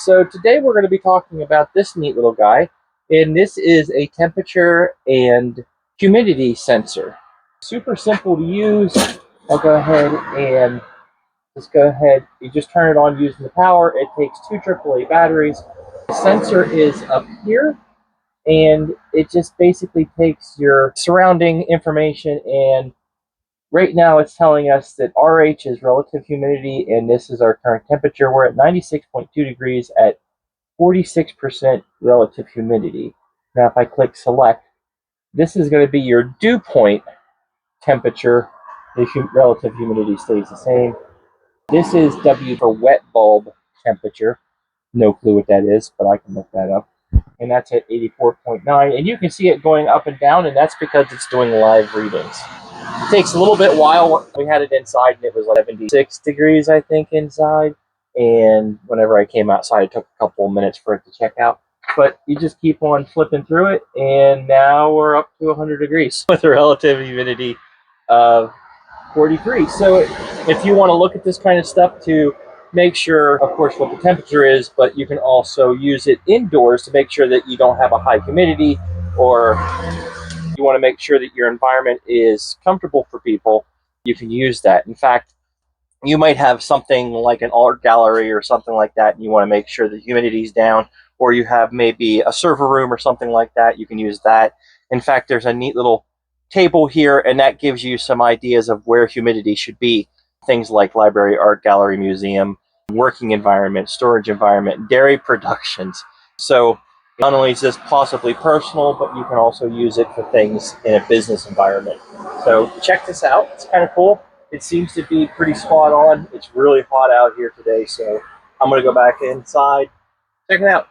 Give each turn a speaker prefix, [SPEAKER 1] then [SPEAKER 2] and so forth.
[SPEAKER 1] So today we're going to be talking about this neat little guy, and this is a temperature and humidity sensor. Super simple to use. I'll go ahead and you just turn it on using the power. It takes two AAA batteries. The sensor is up here, and it just basically takes your surrounding information, and right now it's telling us that RH is relative humidity, and this is our current temperature. We're at 96.2 degrees at 46% relative humidity. Now, if I click select, this is going to be your dew point temperature. The relative humidity stays the same. This is W for wet bulb temperature. No clue what that is, but I can look that up. And that's at 84.9. And you can see it going up and down, and that's because it's doing live readings. It takes a little bit while. We had it inside, and it was like 76 degrees, I think, inside. And whenever I came outside, it took a couple of minutes for it to check out. But you just keep on flipping through it, and now we're up to 100 degrees with a relative humidity of 43. So if you want to look at this kind of stuff to make sure, of course, what the temperature is, but you can also use it indoors to make sure that you don't have a high humidity, or you want to make sure that your environment is comfortable for people, you can use that. In fact, you might have something like an art gallery or something like that, and you want to make sure the humidity is down, or you have maybe a server room or something like that, you can use that. In fact, there's a neat little table here, and that gives you some ideas of where humidity should be. Things like library, art gallery, museum, working environment, storage environment, dairy productions. So not only is this possibly personal, but you can also use it for things in a business environment. So check this out. It's kind of cool. It seems to be pretty spot on. It's really hot out here today, so I'm going to go back inside. Check it out.